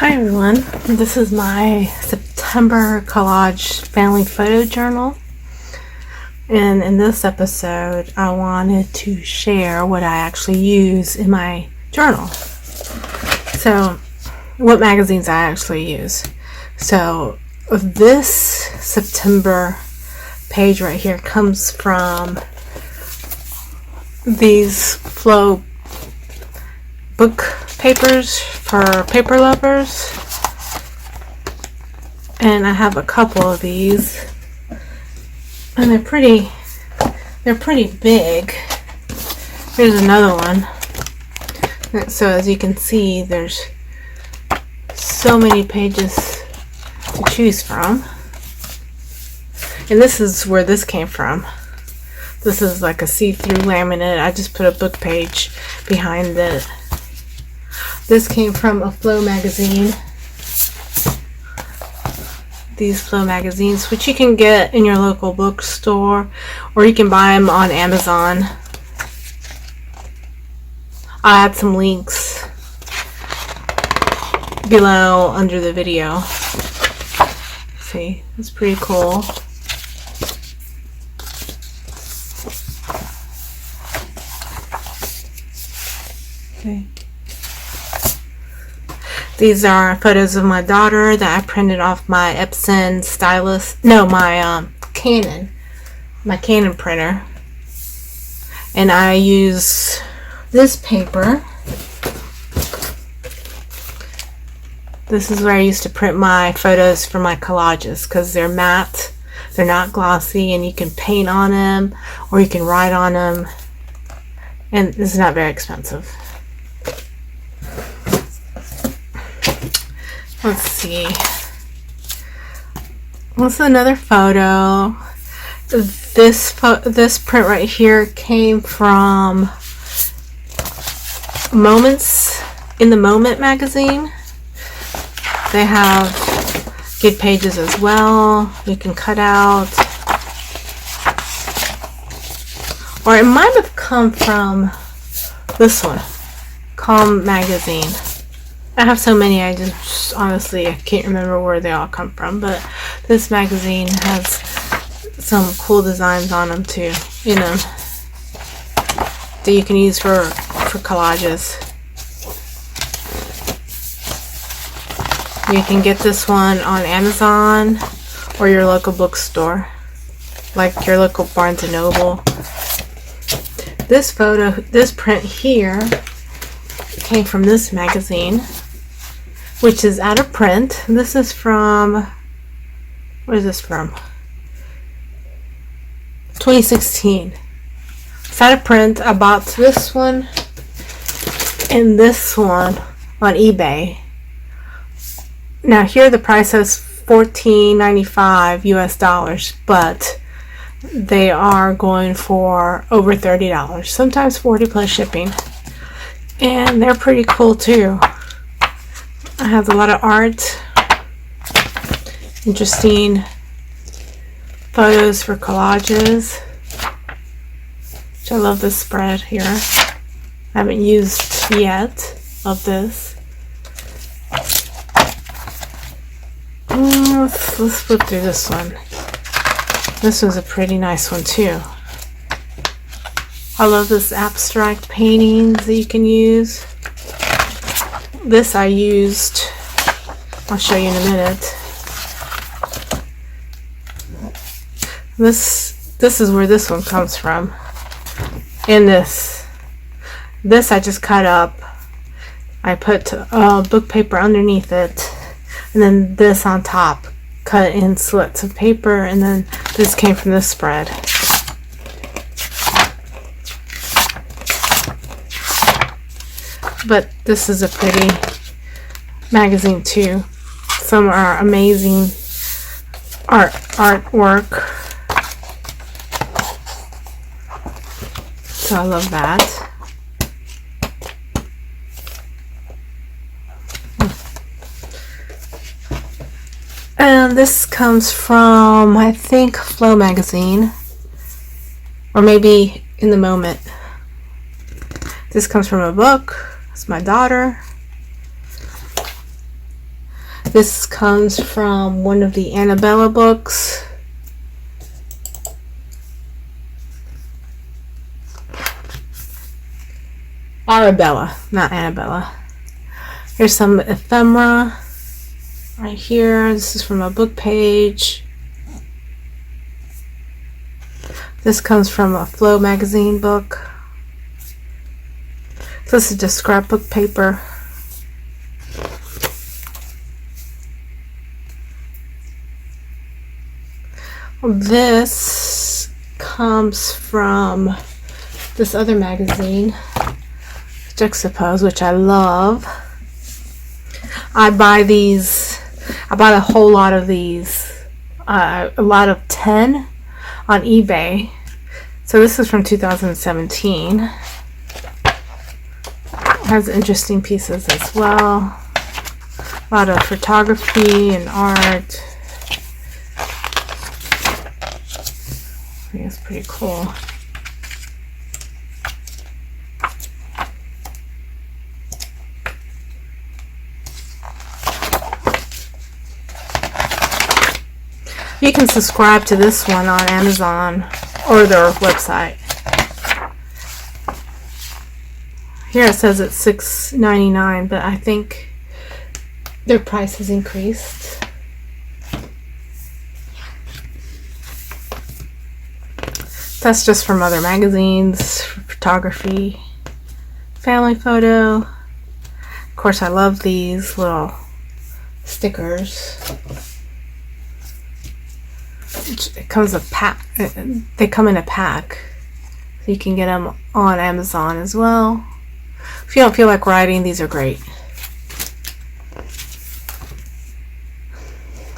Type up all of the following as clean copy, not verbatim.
Hi everyone, this is my September collage family photo journal, and in this episode I wanted to share what I actually use in my journal. So what magazines I actually use. So this September page right here comes from these Flow book papers for paper lovers, and I have a couple of these, and they're pretty big. Here's another one. So as you can see, there's so many pages to choose from, and this is where this came from. This is like a see-through laminate. I just put a book page behind it. This came from a Flow magazine. These Flow magazines, which you can get in your local bookstore, or you can buy them on Amazon. I'll add some links below under the video. See, it's pretty cool. Okay. These are photos of my daughter that I printed off my Epson stylus. No, my Canon printer. And I use this paper. This is where I used to print my photos for my collages, because they're matte, they're not glossy, and you can paint on them or you can write on them, and this is not very expensive. Let's see. What's another photo? This print right here came from Moments in the Moment magazine. They have good pages as well. You can cut out. Or it might have come from this one, Calm magazine. I have so many, I just honestly I can't remember where they all come from, but this magazine has some cool designs on them too, you know, that you can use for collages. You can get this one on Amazon or your local bookstore, like your local Barnes and Noble. This print here came from this magazine, which is out of print. This is from, where is this from? 2016. It's out of print. I bought this one and this one on eBay. Now here the price is $14.95 US, but they are going for over $30, sometimes $40 plus shipping. And they're pretty cool too. It has a lot of art, interesting photos for collages, which I love this spread here. I haven't used yet of this. Let's flip through this one. This was a pretty nice one too. I love this abstract paintings that you can use. This I used, I'll show you in a minute. This is where this one comes from. And this I just cut up. I put book paper underneath it, and then this on top, cut in slits of paper, and then this came from this spread. But this is a pretty magazine too. Some are amazing artwork. So I love that. And this comes from, I think, Flow magazine, or maybe In the Moment. This comes from a book. It's my daughter. This comes from one of the Arabella books. Arabella, not Arabella. Here's some ephemera right here. This is from a book page. This comes from a Flow magazine book. This is just scrapbook paper. This comes from this other magazine, Juxtapose, which I love. I buy these. I bought a whole lot of these, a lot of 10 on eBay. So this is from 2017. It has interesting pieces as well. A lot of photography and art. I think it's pretty cool. You can subscribe to this one on Amazon or their website. Here it says it's $6.99, but I think their price has increased. That's just from other magazines, photography, family photo. Of course, I love these little stickers. It comes a pack. They come in a pack, so you can get them on Amazon as well. If you don't feel like writing, these are great.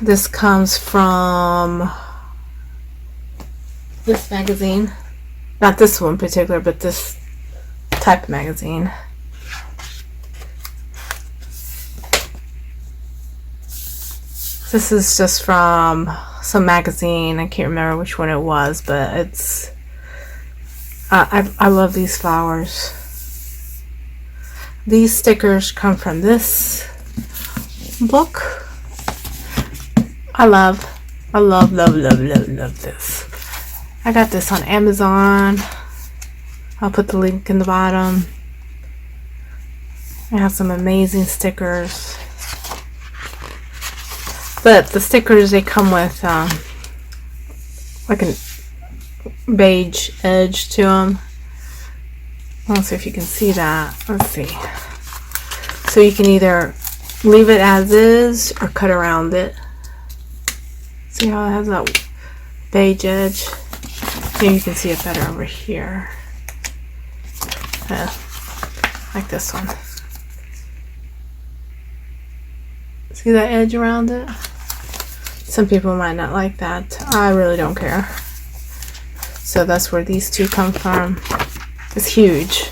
This comes from this magazine. Not this one in particular, but this type of magazine. This is just from some magazine. I can't remember which one it was, but it's I love these flowers. These stickers come from this book. I love this. I got this on Amazon. I'll put the link in the bottom. I have some amazing stickers. But the stickers, they come with like a beige edge to them. Let's see if you can see that. Let's see. So you can either leave it as is or cut around it. See how it has that beige edge? Maybe you can see it better over here. Like this one. See that edge around it? Some people might not like that. I really don't care. So that's where these two come from. It's huge.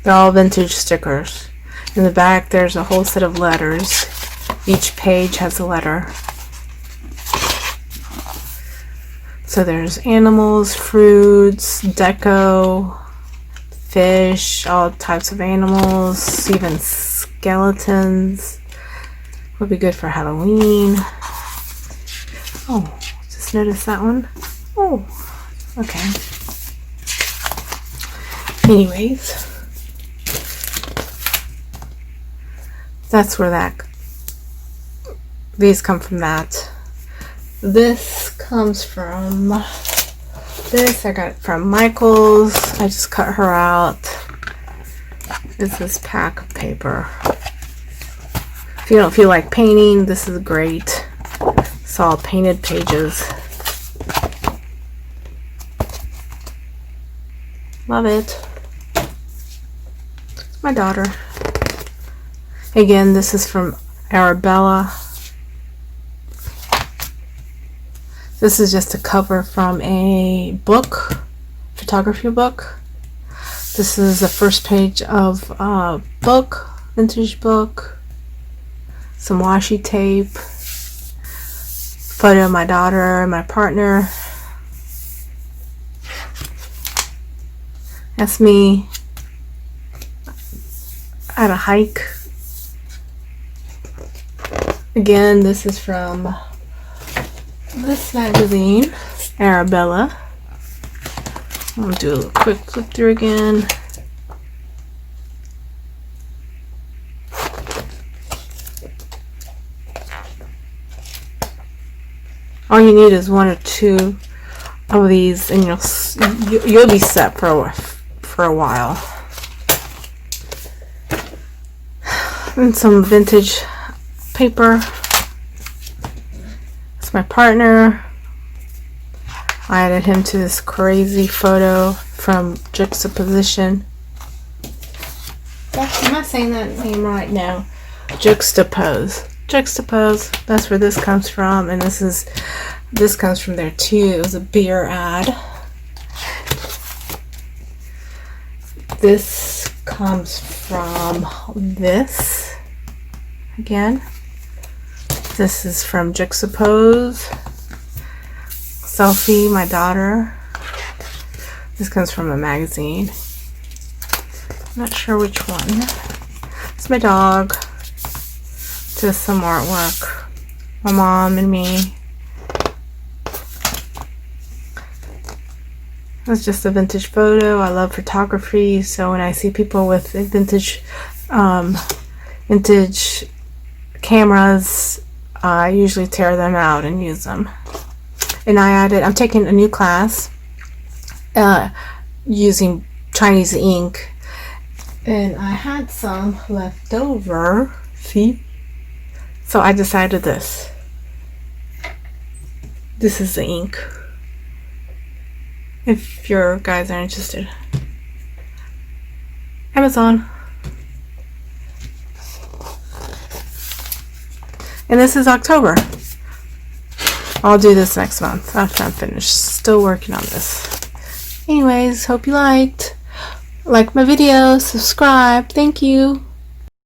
They're all vintage stickers. In the back there's a whole set of letters. Each page has a letter. So there's animals, fruits, deco, fish, all types of animals, even skeletons. Would be good for Halloween. Oh, just noticed that one. Oh, okay. Anyways, that's where these come from that. This comes from this. I got it from Michael's. I just cut her out. It's this pack of paper. If you don't feel like painting, this is great. It's all painted pages. Love it. It's my daughter. Again, this is from Arabella. This is just a cover from a book, photography book. This is the first page of a book, vintage book. Some washi tape. Photo of my daughter, my partner. That's me at a hike. Again, this is from this magazine, Arabella. I'll do a quick flip through again. All you need is 1 or 2 of these, and you'll be set for a while. And some vintage paper. It's my partner. I added him to this crazy photo from Juxtaposition. Am I saying that name right now? Juxtapose. Juxtapose. That's where this comes from, and this comes from there too. It was a beer ad. This comes from this again. This is from Juxtapose. Selfie, my daughter. This comes from a magazine. Not sure which one. It's my dog. Just some artwork. My mom and me. It's just a vintage photo. I love photography, so when I see people with vintage cameras, I usually tear them out and use them. And I'm taking a new class using Chinese ink, and I had some left over. See? So I decided this. This is the ink. If your guys are interested. Amazon. And this is October. I'll do this next month after I'm finished. Still working on this. Anyways, hope you liked. Like my video, subscribe. Thank you.